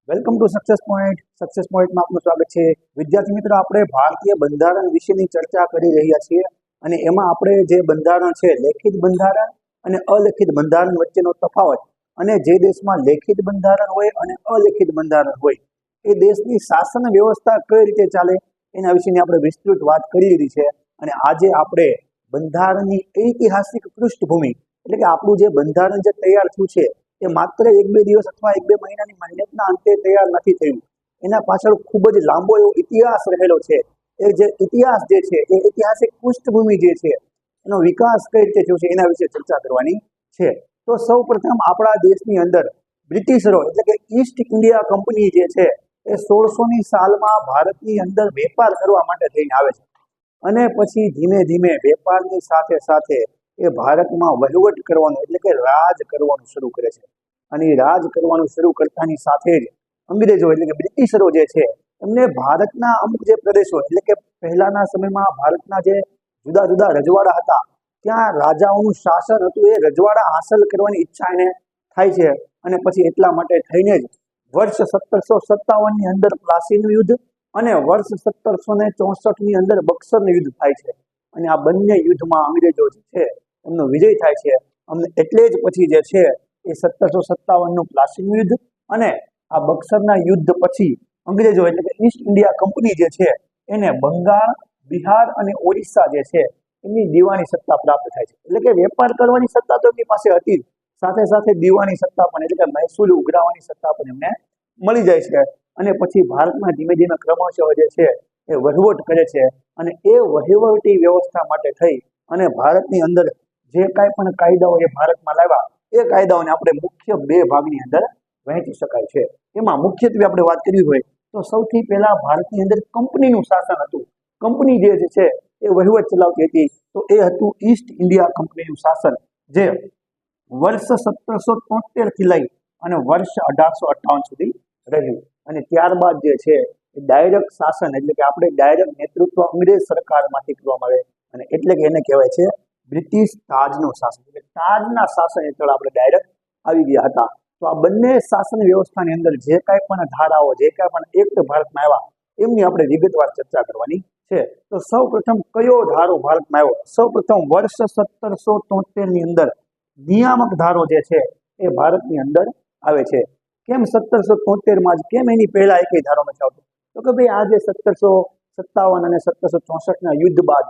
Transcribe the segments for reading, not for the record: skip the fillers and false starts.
Welcome to success point. Success પોઈન્ટમાં આપનું સ્વાગત છે. વિદ્યાર્થી મિત્રો, આપણે ભારતીય બંધારણ વિશેની ચર્ચા કરી રહ્યા છીએ અને એમાં આપણે જે બંધારણ છે, લેખિત બંધારણ અને અલેખિત બંધારણ વચ્ચેનો તફાવત, અને જે દેશમાં લેખિત બંધારણ હોય અને અલેખિત બંધારણ હોય એ દેશની શાસન વ્યવસ્થા કઈ રીતે ચાલે એના વિશેની આપણે વિસ્તૃત વાત કરી લીધી છે. અને આજે આપણે બંધારણની ઐતિહાસિક પૃષ્ઠભૂમિ, એટલે કે આપણું જે બંધારણ જે તૈયાર થયું છે એ માત્ર 1-2 દિવસ અથવા 1-2 મહિનાની મહેનતના અંતે તૈયાર નથી થયું. એના પાછળ ખૂબ જ લાંબો એવો ઇતિહાસ રહેલો છે. એ જે ઇતિહાસ જે છે, એ ઐતિહાસિક પૃષ્ઠભૂમિ જે છે, એનો વિકાસ કઈ રીતે થયો છે એના વિશે ચર્ચા કરવાની છે. તો સૌ પ્રથમ આપણા દેશની અંદર બ્રિટિશરો, એટલે કે ઈસ્ટ ઇન્ડિયા કંપની જે છે, એ 1600ની સાલમાં ભારતની અંદર વેપાર કરવા માટે થઈને આવે છે. અને પછી ધીમે ધીમે વેપારની સાથે સાથે એ ભારતમાં વહીવટ કરવાનું, એટલે કે રાજ કરવાનું શરૂ કરે છે. અને એ રાજ કરવાનું શરૂ કરતાની સાથે જ અંગ્રેજો, એટલે કે બ્રિટિશરો જે છે, એમને ભારતના અમુક જે પ્રદેશો, એટલે કે પહેલાના સમયમાં ભારતના જે જુદા જુદા રજવાડા હતા, ત્યાં રાજાઓનું શાસન હતું, એ રજવાડા હાંસલ કરવાની ઈચ્છા એને થાય છે. અને પછી એટલા માટે થઈને જ વર્ષ 1757ની અંદર પ્લાસીનું યુદ્ધ અને વર્ષ 1764ની અંદર બક્સરનું યુદ્ધ થાય છે. અને આ બંને યુદ્ધમાં અંગ્રેજો જે છે એમનો વિજય થાય છે. એટલે જ પછી જે છે એ 1757નું પ્લાસીનું યુદ્ધ અને આ બક્સરના યુદ્ધ પછી અંગ્રેજો, એટલે કે ઈસ્ટ ઇન્ડિયા કંપની જે છે, એને બંગાળ, બિહાર અને ઓરિસ્સા જે છે એમની દીવાની સત્તા પ્રાપ્ત થાય છે. એટલે કે વેપાર કરવાની સત્તા તો એમની પાસે હતી, સાથે સાથે દીવાની સત્તા પણ, એટલે કે મહેસૂલ ઉઘરાવવાની સત્તા પણ એમને મળી જાય છે. અને પછી ભારતમાં ધીમે ધીમે ક્રમશઃ જે છે એ વહીવટ કરે છે. અને એ વહીવટી વ્યવસ્થા માટે થઈ અને ભારતની અંદર જે કાંઈ પણ કાયદાઓ એ ભારતમાં લાવ્યા, એ કાયદાઓને આપણે મુખ્ય 2 ભાગની અંદર વહેંચી શકાય છે. એમાં મુખ્યત્વે આપણે વાત કરવી હોય તો સૌથી પહેલા ભારતની અંદર કંપનીનું શાસન હતું. કંપની જે છે એ વહીવટ ચલાવતી હતી. તો એ હતું ઈસ્ટ ઇન્ડિયા કંપનીનું શાસન, જે વર્ષ 1773થી લઈ અને વર્ષ 1858 સુધી રહ્યું. અને ત્યારબાદ જે છે એ ડાયરેક્ટ શાસન, એટલે કે આપણે ડાયરેક્ટ નેતૃત્વ અંગ્રેજ સરકારમાંથી કરવામાં આવે, અને એટલે કે એને કહેવાય છે બ્રિટિશ તાજનું શાસન. એટલે તાજના શાસન હેઠળ આપણે ડાયરેક્ટ આવી ગયા હતા. તો આ બંને શાસન વ્યવસ્થાની અંદર જે કાંઈ પણ ધારાઓ, જે કાંઈ પણ એક્ટ ભારતમાં આવ્યા, એમની આપણે વિગતવાર ચર્ચા કરવાની છે. તો સૌ પ્રથમ કયો ધારો ભારતમાં આવ્યો? સૌ પ્રથમ વર્ષ 1773ની અંદર નિયામક ધારો જે છે એ ભારતની અંદર આવે છે. કેમ 1773માં જ, કેમ એની પહેલા એક ધારો નથી આવતો? તો કે ભાઈ, આ જે 1757 અને 1764ના યુદ્ધ બાદ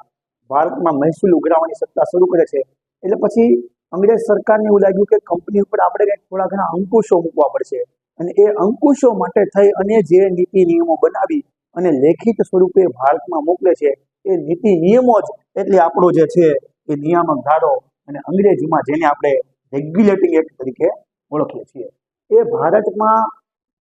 ભારતમાં મહેસૂલ ઉઘરાવવાની સત્તા શરૂ કરે છે. એટલે પછી અંગ્રેજ સરકારને એવું લાગ્યું કે કંપની ઉપર આપણે કંઈક થોડા ઘણા અંકુશો મૂકવા પડશે. અને એ અંકુશો માટે થઈ અને જે નીતિ નિયમો બનાવી અને લેખિત સ્વરૂપે ભારતમાં મોકલે છે, એ નીતિ નિયમો જ એટલે આપણો જે છે એ નિયામક ધારો, અને અંગ્રેજીમાં જેને આપણે રેગ્યુલેટિંગ એક્ટ તરીકે ઓળખીએ છીએ. એ ભારતમાં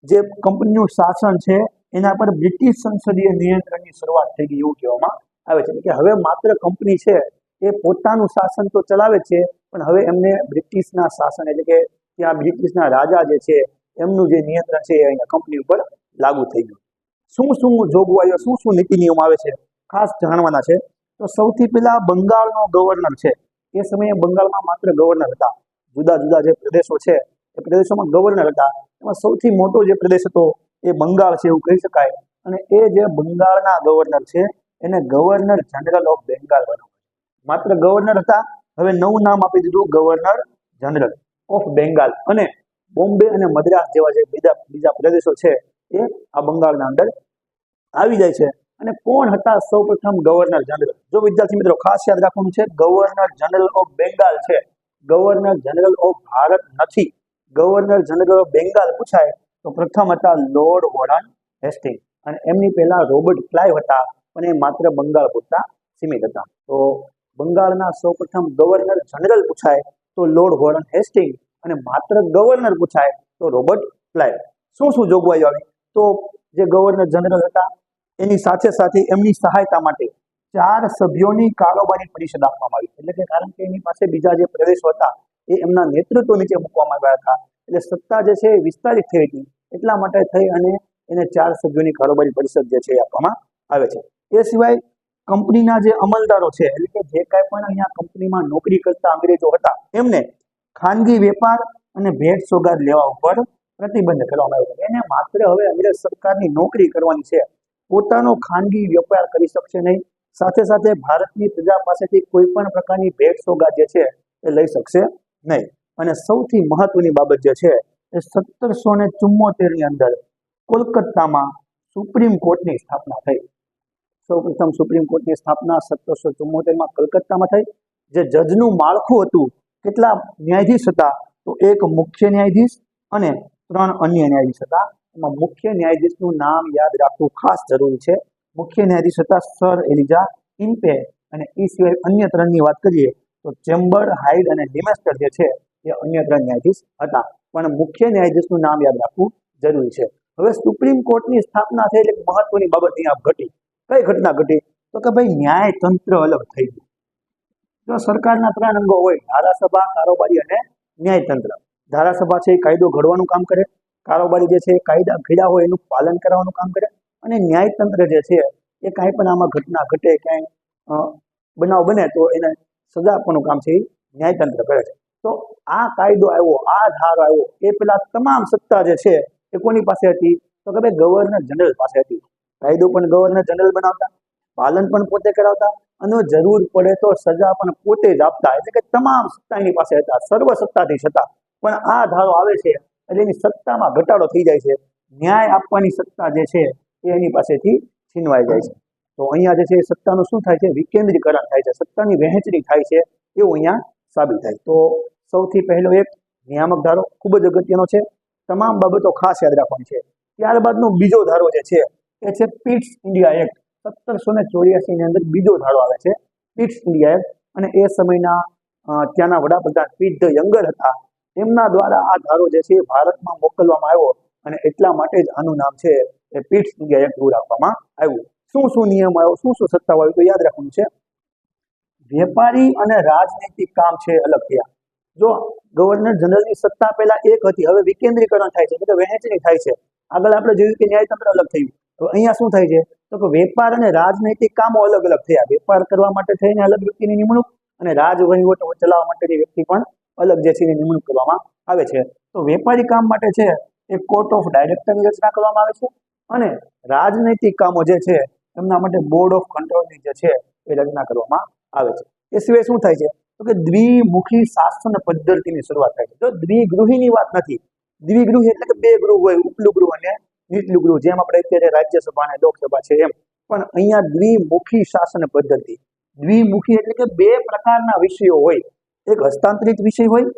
જે કંપનીનું શાસન છે એના પર બ્રિટિશ સંસદીય નિયંત્રણની શરૂઆત થઈ ગઈ એવું કહેવામાં આવે છે. કે હવે માત્ર કંપની છે એ પોતાનું શાસન તો ચલાવે છે, પણ હવે એમને બ્રિટિશના શાસન, એટલે કે ત્યાં બ્રિટિશના રાજા જે છે એમનું જે નિયંત્રણ છે એ અહીંયા કંપની ઉપર લાગુ થઈ ગયું. શું શું જોગવાઈઓ, શું શું નીતિ નિયમ આવે છે, ખાસ જાણવાના છે. તો સૌથી પહેલા બંગાળનો ગવર્નર છે. એ સમયે બંગાળમાં માત્ર ગવર્નર હતા. જુદા જુદા જે પ્રદેશો છે એ પ્રદેશોમાં ગવર્નર હતા. એમાં સૌથી મોટો જે પ્રદેશ હતો એ બંગાળ છે એવું કહી શકાય. અને એ જે બંગાળના ગવર્નર છે એને ગવર્નર જનરલ ઓફ બેંગાલ બનાવ્યો. માત્ર ગવર્નર હતા, હવે નવું નામ આપી દીધું ગવર્નર જનરલ ઓફ બેંગાલ. અને બોમ્બે અને મદ્રાસ જેવા જે બીજા પ્રદેશો છે એ આ બંગાળના અંદર આવી જાય છે. અને કોણ હતા સૌ પ્રથમ ગવર્નર જનરલ? જો વિદ્યાર્થી મિત્રો ખાસ યાદ રાખવાનું છે, ગવર્નર જનરલ ઓફ બેંગાલ છે, ગવર્નર જનરલ ઓફ ભારત નથી. ગવર્નર જનરલ ઓફ બેંગાલ પૂછાય તો પ્રથમ હતા લોર્ડ વોરન હેસ્ટિંગ, અને એમની પહેલા રોબર્ટ ક્લાઇવ હતા, પણ એ માત્ર બંગાળ પૂરતા સીમિત હતા. તો બંગાળના સૌ પ્રથમ ગવર્નર જનરલ પૂછાય તો લોર્ડ વોરન હેસ્ટિંગ, અને માત્ર ગવર્નર પૂછાય તો રોબર્ટ ક્લાઇવ. શું શું જોગવાઈઓ આવી? તો જે ગવર્નર જનરલ હતા એની સાથે સાથે એમની સહાયતા માટે 4 સભ્યોની કારોબારી પરિષદ આપવામાં આવી. એટલે કે કારણ કે એની પાસે બીજા જે પ્રદેશો હતા એ એમના નેતૃત્વ નીચે મૂકવામાં આવ્યા હતા, એટલે સત્તા જે છે એ વિસ્તારિત થઈ હતી. એટલા માટે થઈ અને એને 4 સભ્યોની કારોબારી પરિષદ જે છે એ આપવામાં આવે છે. એ સિવાય કંપનીના જે અમલદારો છે, એટલે કે જે કાંઈ પણ અહીંયા કંપનીમાં નોકરી કરતા અંગ્રેજો હતા, એમને ખાનગી વેપાર અને ભેટ સોગાદ લેવા ઉપર પ્રતિબંધ કરવામાં આવ્યો છે. એને માત્ર હવે અંગ્રેજ સરકારની નોકરી કરવાની છે, પોતાનો ખાનગી વેપાર કરી શકશે નહીં. સાથે સાથે ભારતની પ્રજા પાસેથી કોઈ પણ પ્રકારની ભેટ સોગાદ જે છે એ લઈ શકશે નહીં. અને સૌથી મહત્વની બાબત જે છે એ 1774 ની અંદર કોલકાતામાં સુપ્રીમ કોર્ટની સ્થાપના થઈ. સૌપ્રથમ સુપ્રીમ કોર્ટની સ્થાપના 1774માં કલકત્તામાં થઈ. જે જજનું માળખું હતું, કેટલા ન્યાયાધીશ હતા? તો એક મુખ્ય ન્યાયાધીશ અને 3 અન્ય ન્યાયાધીશ હતા. એમાં મુખ્ય ન્યાયાધીશનું નામ યાદ રાખવું ખાસ જરૂરી છે. મુખ્ય ન્યાયાધીશ હતા સર એલિજા ઇમ્પે, અને એ સિવાય અન્ય 3ની વાત કરીએ તો ચેમ્બર, હાઇડ અને લિમેસ્ટર જે છે એ અન્ય 3 ન્યાયાધીશ હતા. પણ મુખ્ય ન્યાયાધીશનું નામ યાદ રાખવું જરૂરી છે. હવે સુપ્રીમ કોર્ટની સ્થાપના થઈ એટલે મહત્વની બાબત અહીંયા ઘટી. કઈ ઘટના ઘટી? તો કે ભાઈ ન્યાયતંત્ર અલગ થઈ ગયું. જો સરકારના 3 અંગો હોય, ધારાસભા, કારોબારી અને ન્યાયતંત્ર. ધારાસભા છે એ કાયદો ઘડવાનું કામ કરે, કારોબારી જે છે એ કાયદા ઘડ્યા હોય એનું પાલન કરવાનું કામ કરે, અને ન્યાયતંત્ર જે છે એ કાંઈ પણ આમાં ઘટના ઘટે, ક્યાંય બનાવ બને તો એને સજા આપવાનું કામ છે એ ન્યાયતંત્ર કરે છે. તો આ કાયદો આવ્યો, આ ધારો આવ્યો, એ પેલા તમામ સત્તા જે છે એ કોની પાસે હતી? તો કે ભાઈ ગવર્નર જનરલ પાસે હતી. કાયદો પણ ગવર્નર જનરલ બનાવતા, પાલન પણ પોતે કરાવતા, અને જરૂર પડે તો સજા પણ પોતે જ આપતા. એટલે કે તમામ સત્તા એની પાસે હતા, સર્વ સત્તાધીશ હતા. પણ આ ધારો આવે છે એટલે એની સત્તામાં ઘટાડો થઈ જાય છે. ન્યાય આપવાની સત્તા જે છે એ એની પાસેથી છીનવાઈ જાય છે. તો અહીંયા જે છે સત્તાનું શું થાય છે? વિકેન્દ્રીકરણ થાય છે, સત્તાની વહેંચણી થાય છે, એવું અહીંયા સાબિત થાય. તો સૌથી પહેલો એક નિયામક ધારો ખૂબ જ અગત્યનો છે, તમામ બાબતો ખાસ યાદ રાખવાની છે. ત્યારબાદનો બીજો ધારો જે છે એ છે પિટ્સ ઇન્ડિયા એક્ટ. 1784 ની અંદર બીજો ધારો આવે છે, પિટ્સ ઇન્ડિયા એક્ટ. અને એ સમયના ત્યાંના વડાપ્રધાન પીટ ધ યંગર હતા, એમના દ્વારા આ ધારો જે છે ભારતમાં મોકલવામાં આવ્યો, અને એટલા માટે જ આનું નામ છે એ પિટ્સ ઇન્ડિયા એક્ટ રાખવામાં આવ્યું. શું શું નિયમ આવ્યો, શું શું સત્તાઓ આવી, તો યાદ રાખવાનું છે. વેપારી અને રાજનૈતિક કામ છે અલગ થયા. જો ગવર્નર જનરલની સત્તા પહેલા એક હતી, હવે વિકેન્દ્રીકરણ થાય છે, એટલે કે વહેંચણી થાય છે. આગળ આપણે જોયું કે ન્યાયતંત્ર અલગ થયું, તો અહીંયા શું થાય છે? તો કે વેપાર અને રાજનૈતિક કામો અલગ અલગ થયા. વેપાર કરવા માટે થઈને અલગ વ્યક્તિની નિમણૂક, અને રાજ વહીવટ ચલાવવા માટેની વ્યક્તિ પણ અલગ જે છે નિમણૂક કરવામાં આવે છે. તો વેપારી કામ માટે છે એ કોર્ટ ઓફ ડાયરેક્ટરની રચના કરવામાં આવે છે, અને રાજનૈતિક કામો જે છે એમના માટે બોર્ડ ઓફ કંટ્રોલની જે છે એ રચના કરવામાં આવે છે. એ સિવાય શું થાય છે? તો કે દ્વિમુખી શાસન પદ્ધતિની શરૂઆત થાય છે. જો દ્વિગૃહીની વાત નથી, દ્વિગૃહી એટલે કે 2 ગૃહ હોય, ઉપલું ગૃહ અને નીચલું ગૃહ, જેમ આપણે અત્યારે રાજ્યસભા અને લોકસભા છે એમ. પણ અહીંયા દ્વિમુખી શાસન પદ્ધતિ. દ્વિમુખી એટલે કે 2 પ્રકારના વિષયો હોય, એક હસ્તાંતરિત વિષય હોય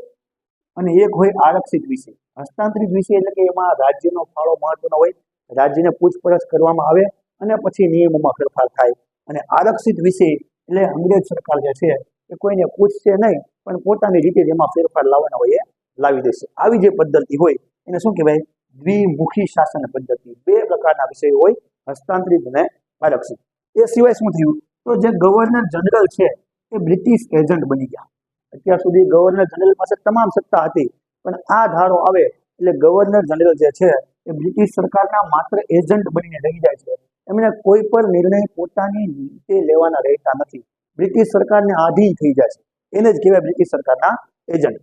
અને એક હોય આરક્ષિત વિષય. હસ્તાંતરિત વિષય એટલે કે એમાં રાજ્યનો ફાળો મહત્વનો હોય, રાજ્યને પૂછપરછ કરવામાં આવે અને પછી નિયમોમાં ફેરફાર થાય. અને આરક્ષિત વિષય એટલે અંગ્રેજ સરકાર જે છે એ કોઈને પૂછશે નહીં, પણ પોતાની રીતે જેમાં ફેરફાર લાવવાના હોય એ લાવી દેશે. આવી જે પદ્ધતિ હોય એને શું કહેવાય? દ્વિમુખી શાસન પદ્ધતિ. 2 પ્રકારના વિષયો હોય, હસ્તાંતરિત અને આરક્ષિત. એ સિવાય શું થયું? તો જે ગવર્નર જનરલ છે એ બ્રિટિશ એજન્ટ બની ગયા. અત્યાર સુધી ગવર્નર જનરલ પાસે તમામ સત્તા હતી, પણ આ ધારો આવે એટલે ગવર્નર જનરલ જે છે એ બ્રિટિશ સરકારના માત્ર એજન્ટ બનીને રહી જાય છે. એમને કોઈ પણ નિર્ણય પોતાની રીતે લેવાના રહેતા નથી, બ્રિટિશ સરકારને આધીન થઈ જાય છે. એને જ કહેવાય બ્રિટિશ સરકારના એજન્ટ.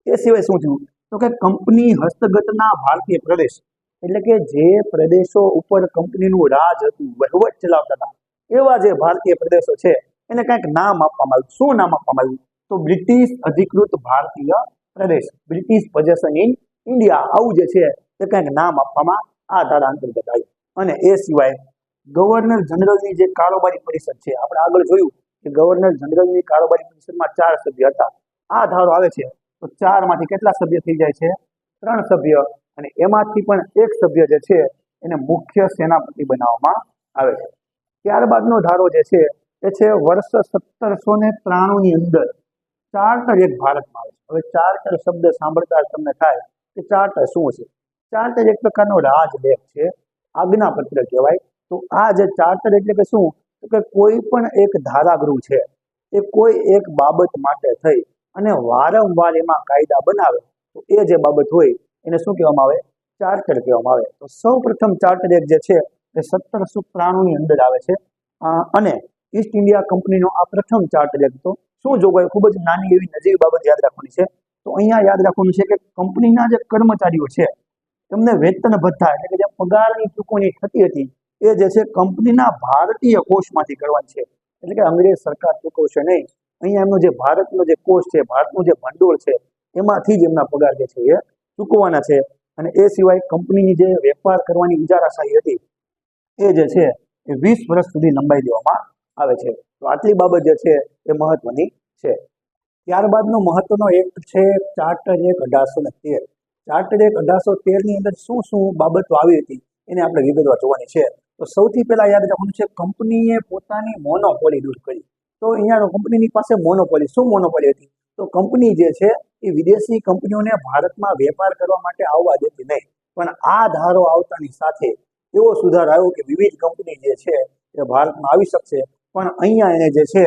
એ સિવાય શું થયું? તો કે કંપની હસ્તગતના ભારતીય પ્રદેશ, એટલે કે જે પ્રદેશો ઉપર કંપનીનું રાજ હતું, વહીવટ ચલાવતા હતા, એવા જે ભારતીય પ્રદેશો છે એને કંઈક નામ આપવામાં આવ્યું. શું નામ આપવામાં આવ્યું? તો બ્રિટિશ અધિકૃત ભારતીય પ્રદેશ, બ્રિટિશ પોઝેશન ઇન ઇન્ડિયા, આવું જે છે એ કંઈક નામ આપવામાં આ ધારા અંતર્ગત આવ્યું. અને એ સિવાય ગવર્નર જનરલની જે કારોબારી પરિષદ છે, આપણે આગળ જોયું કે ગવર્નર જનરલની કારોબારી પરિષદમાં 4 સભ્ય હતા. આ ધારો આવે છે તો 4 માંથી કેટલા સભ્ય થઈ જાય છે? 3 સભ્ય. અને એમાંથી પણ એક સભ્ય જે છે એને મુખ્ય સેનાપતિ બનાવવામાં આવે છે. ત્યારબાદનો ધારો જે છે એ છે વર્ષ 1793 ની અંદર ચાર્ટર એક ભારતમાં આવે છે. હવે ચાર્ટર શબ્દ સાંભળતા તમને થાય કે ચાર્ટર શું છે? ચાર્ટર એક પ્રકારનો રાજલેખ છે, આજ્ઞાપત્ર કહેવાય. તો આ જે ચાર્ટર એટલે કે શું? તો કે કોઈ પણ એક ધારાગૃહ છે એ કોઈ એક બાબત માટે થઈ અને વારંવાર એમાં કાયદા બનાવે, તો એ જે બાબત હોય એને શું કહેવામાં આવે? ચાર્ટર કહેવામાં આવે. તો સૌ પ્રથમ ચાર્ટર એક્ટ જે છે એ 1793 ની અંદર આવે છે. અને ઈસ્ટ ઇન્ડિયા કંપનીનો આ પ્રથમ ચાર્ટર એક્ટ હતો. શું જોગવાઈ? ખૂબ જ નાની એવી નજીવી બાબત યાદ રાખવાની છે. તો અહીંયા યાદ રાખવાનું છે કે કંપનીના જે કર્મચારીઓ છે એમને વેતન ભથ્થા એટલે કે જે પગારની ચૂકવણી થતી હતી એ જે છે કંપનીના ભારતીય કોષમાંથી કરવાની છે, એટલે કે અંગ્રેજ સરકાર ચૂકવશે નહીં. અહીંયા એમનો જે ભારતનો જે કોષ છે, ભારતનું જે ભંડોળ છે, એમાંથી જ એમના પગાર જે છે એ ચૂકવવાના છે. અને એ સિવાય કંપનીની જે વેપાર કરવાની ઇજારાશાહી હતી એ જે છે એ 20 વર્ષ સુધી લંબાઈ દેવામાં આવે છે. તો આટલી બાબત જે છે એ મહત્વની છે. ત્યારબાદનો મહત્વનો એક્ટ છે ચાર્ટર એક્ટ 1813. ચાર્ટર એક્ટ 1813 ની અંદર શું શું બાબતો આવી હતી એને આપણે વિગતવાર જોવાની છે. તો સૌથી પહેલા યાદ રાખવાનું છે, કંપનીએ પોતાની મોનોપોલી દૂર કરી. તો અહીંયા કંપનીની પાસે મોનોપોલી, શું મોનોપોલી હતી? તો કંપની જે છે એ વિદેશી કંપનીઓને ભારતમાં વેપાર કરવા માટે આવવા દેતી નહીં. પણ આ ધારો આવતાની સાથે એવો સુધાર આવ્યો કે વિવિધ કંપની જે છે એ ભારતમાં આવી શકશે. પણ અહીંયા એને જે છે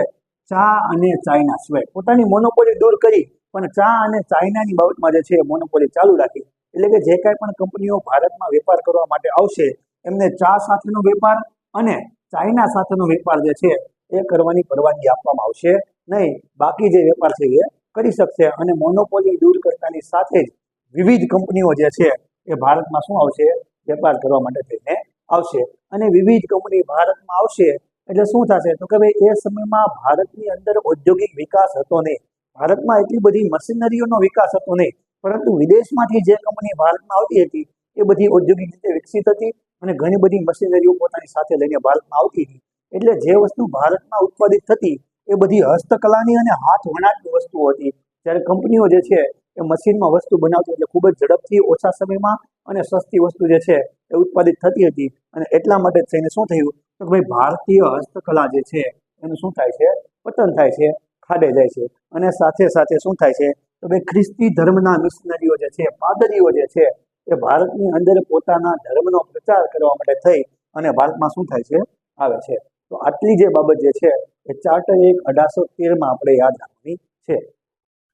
ચા અને ચાઇના સિવાય પોતાની મોનોપોલી દૂર કરી, પણ ચા અને ચાઇનાની બાબતમાં જે છે મોનોપોલી ચાલુ રાખી. એટલે કે જે કાંઈ પણ કંપનીઓ ભારતમાં વેપાર કરવા માટે આવશે એમને ચા સાથેનો વેપાર અને ચાઇના સાથેનો વેપાર જે છે એ કરવાની પરવાનગી આપવામાં આવશે નહીં. બાકી જે વેપાર છે એ કરી શકશે. અને મોનોપોલી દૂર કરતાની સાથે જ વિવિધ કંપનીઓ જે છે એ ભારતમાં શું આવશે? વેપાર કરવા માટે થઈને આવશે. અને વિવિધ કંપની ભારતમાં આવશે એટલે શું થશે? તો કે ભાઈ એ સમયમાં ભારતની અંદર ઔદ્યોગિક વિકાસ હતો નહીં, ભારતમાં એટલી બધી મશીનરીઓનો વિકાસ હતો નહીં, પરંતુ વિદેશમાંથી જે કંપની ભારતમાં આવતી હતી એ બધી ઔદ્યોગિક રીતે વિકસિત હતી અને ઘણી બધી મશીનરીઓ પોતાની સાથે લઈને ભારતમાં આવતી હતી. એટલે જે વસ્તુ ભારતમાં ઉત્પાદિત થતી એ બધી હસ્તકલાની અને હાથ વણાટની વસ્તુઓ હતી. જ્યારે કંપનીઓ જે છે એ મશીનમાં વસ્તુ બનાવતી એટલે ખૂબ જ ઝડપથી ઓછા સમયમાં અને સસ્તી વસ્તુ જે છે એ ઉત્પાદિત થતી હતી. અને એટલા માટે થઈને શું થયું? તો ભાઈ ભારતીય હસ્તકલા જે છે એનું શું થાય છે? પતન થાય છે, ખાડે જાય છે. અને સાથે સાથે શું થાય છે? તો ભાઈ ખ્રિસ્તી ધર્મના મિશનરીઓ જે છે, પાદરીઓ જે છે એ ભારતની અંદર પોતાના ધર્મનો પ્રચાર કરવા માટે થઈ અને ભારતમાં શું થાય છે? આવે છે. તો આટલી જે બાબત જે છે એ ચાર્ટર એક્ટ 1813 આપણે યાદ રાખવાની છે.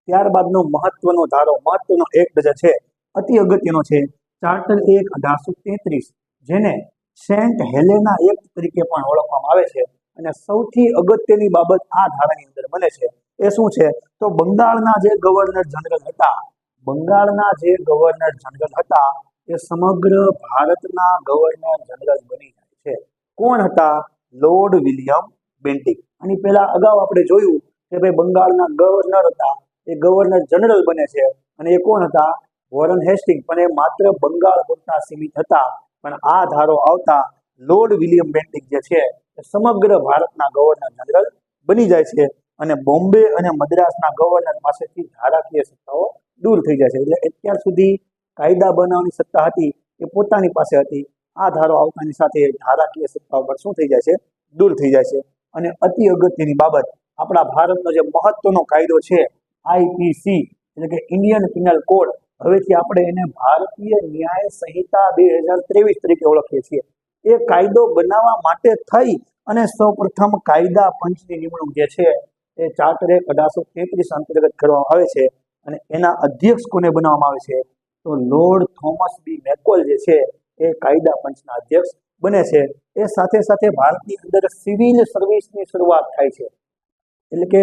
ત્યારબાદનો મહત્વનો ધારો, મહત્વનો એક્ટ જે છે અતિ અગત્યનો છે ચાર્ટર એક્ટ 1833, જેને સેન્ટ હેલેના એક્ટ તરીકે પણ ઓળખવામાં આવે છે. અને સૌથી અગત્યની બાબત આ ધારાની અંદર બને છે એ શું છે? તો બંગાળના જે ગવર્નર જનરલ હતા, બંગાળના જે ગવર્નર જનરલ હતા એ સમગ્ર ભારતના ગવર્નર જનરલ બની જાય છે. કોણ હતા? Lord William Bentinck. આની પહેલા અગાઉ આપણે જોયું કે ભાઈ બંગાળના ગવર્નર હતા એ ગવર્નર જનરલ બને છે. અને એ કોણ હતા? Warren Hastings. પણ એ માત્ર બંગાળ પૂરતા સીમિત હતા. પણ આ ધારો આવતા લોર્ડ વિલિયમ બેન્ટિક જે છે એ સમગ્ર ભારતના ગવર્નર જનરલ બની જાય છે. અને બોમ્બે અને મદ્રાસના ગવર્નર પાસેથી ધારાકીય સત્તાઓ દૂર થઈ જાય છે. એટલે અત્યાર સુધી કાયદા બનાવવાની સત્તા હતી એ પોતાની પાસે હતી. આ ધારો આવતાની સાથે ધારાકીય સત્તાઓ પર શું થઈ જાય છે? દૂર થઈ જાય છે. અને અતિ અગત્યની બાબત, આપણા ભારતનો જે મહત્વનો કાયદો છે આઈપીસી એટલે કે ઇન્ડિયન પિનલ કોડ, હવેથી આપણે એને ભારતીય ન્યાય સંહિતા 2023 તરીકે ઓળખીએ છીએ. એ કાયદો બનાવવા માટે થઈ અને સૌપ્રથમ કાયદા પંચની નિમણૂક જે છે એ ચાર્ટર એક્ટ 1833 અંતર્ગત કરવામાં આવે છે. અને એના અધ્યક્ષ કોને બનાવવામાં આવે છે? તો લોર્ડ થોમસ બી મેકોલ જે છે એ કાયદા પંચના અધ્યક્ષ બને છે. એ સાથે સાથે ભારતની અંદર સિવિલ સર્વિસની શરૂઆત થાય છે. એટલે કે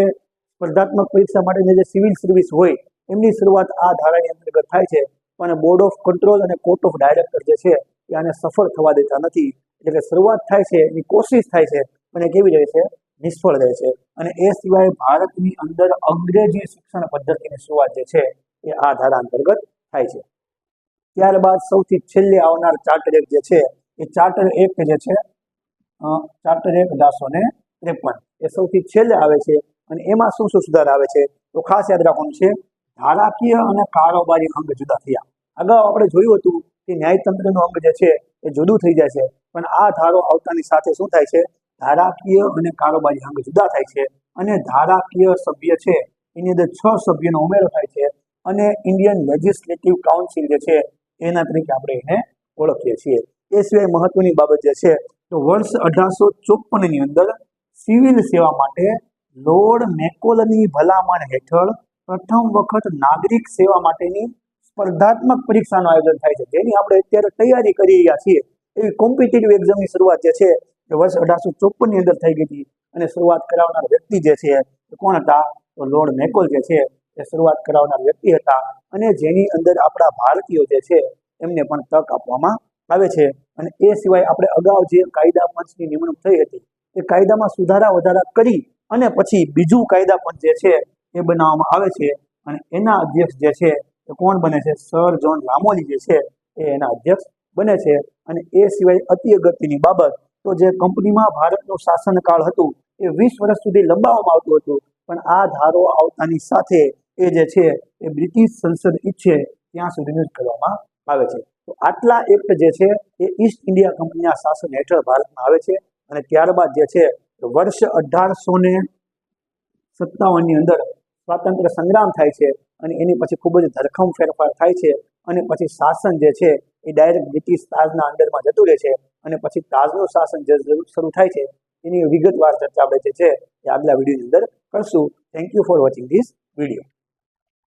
સ્પર્ધાત્મક પરીક્ષા માટેની જે સિવિલ સર્વિસ હોય એમની શરૂઆત આ ધારાની અંતર્ગત થાય છે. પણ બોર્ડ ઓફ કંટ્રોલ અને કોર્ટ ઓફ ડાયરેક્ટર જે છે એ આને સફળ થવા દેતા નથી. એટલે કે શરૂઆત થાય છે, એની કોશિશ થાય છે, પણ એ કેવી રહે છે? નિષ્ફળ રહે છે. અને એ સિવાય ભારતની અંદર અંગ્રેજી શિક્ષણ પદ્ધતિની શરૂઆત જે છે એ આ ધારા અંતર્ગત થાય છે. ત્યારબાદ સૌથી છેલ્લે આવનાર ચાર્ટર એક્ટ જે છે એ ચાર્ટર એક્ટ જે છે ચાર્ટર એક્ટ 1853 એ સૌથી છેલ્લે આવે છે. અને એમાં શું શું સુધાર આવે છે? તો ખાસ યાદ રાખવાનું છે, ધારાકીય અને કારોબારી અંગ જુદા થયા. અગાઉ આપણે જોયું હતું કે ન્યાયતંત્રનું અંગ જે છે એ જુદું થઈ જાય છે. પણ આ ધારો આવતાની સાથે શું થાય છે? ધારાકીય અને કારોબારી અંગ જુદા થાય છે. અને ધારાકીય સભ્ય છે એની અંદર 6 સભ્યોનો ઉમેરો થાય છે. અને ઇન્ડિયન લેજિસ્લેટિવ કાઉન્સિલ જે છે એના તરીકે આપણે એને ઓળખીએ છીએ. એ સિવાય મહત્વની બાબત જે છે તો વર્ષ 1854 ની અંદર સિવિલ સેવા માટે લોર્ડ મેકોલની ભલામણ હેઠળ પ્રથમ વખત નાગરિક સેવા માટેની સ્પર્ધાત્મક પરીક્ષાનું આયોજન થાય છે, જેની આપણે અત્યારે તૈયારી કરી રહ્યા છીએ. એવી કોમ્પિટિટિવ એક્ઝામની શરૂઆત જે છે એ વર્ષ 1854 ની અંદર થઈ ગઈ હતી. અને શરૂઆત કરાવનાર વ્યક્તિ જે છે એ કોણ હતા? તો લોર્ડ મેકોલ જે છે એ શરૂઆત કરાવનાર વ્યક્તિ હતા. અને જેની અંદર આપણા ભારતીયો જે છે એમને પણ તક આપવામાં આવે છે. અને એ સિવાય આપણે અગાઉ જે કાયદા પંચની નિમણૂક થઈ હતી એ કાયદામાં સુધારા વધારા કરી અને પછી બીજું કાયદા પંચ જે છે એ બનાવવામાં આવે છે. અને એના અધ્યક્ષ જે છે એ કોણ બને છે? સર જોન રામોલી જે છે એ એના અધ્યક્ષ બને છે. અને એ સિવાય અતિ અગત્યની બાબત, તો જે કંપનીમાં ભારતનું શાસનકાળ હતું એ 20 વર્ષ સુધી લંબાવવામાં આવતું હતું, પણ આ ધારો આવતાની સાથે એ જે છે એ બ્રિટિશ સંસદ ઈચ્છે ત્યાં સુધીનું જ કરવામાં આવે છે. તો આટલા એક્ટ જે છે એ ઈસ્ટ ઇન્ડિયા કંપનીના શાસન હેઠળ ભારતમાં આવે છે. અને ત્યારબાદ જે છે વર્ષ 1857ની અંદર સ્વાતંત્ર્ય સંગ્રામ થાય છે અને એની પછી ખૂબ જ ધરખમ ફેરફાર થાય છે. અને પછી શાસન જે છે એ ડાયરેક્ટ બ્રિટિશ તાજના અંડરમાં જતું રહે છે. અને પછી તાજનું શાસન જે શરૂ થાય છે એની વિગતવાર ચર્ચા આપણે જે છે એ આગલા વિડીયોની અંદર કરશું. Thank you for watching this video.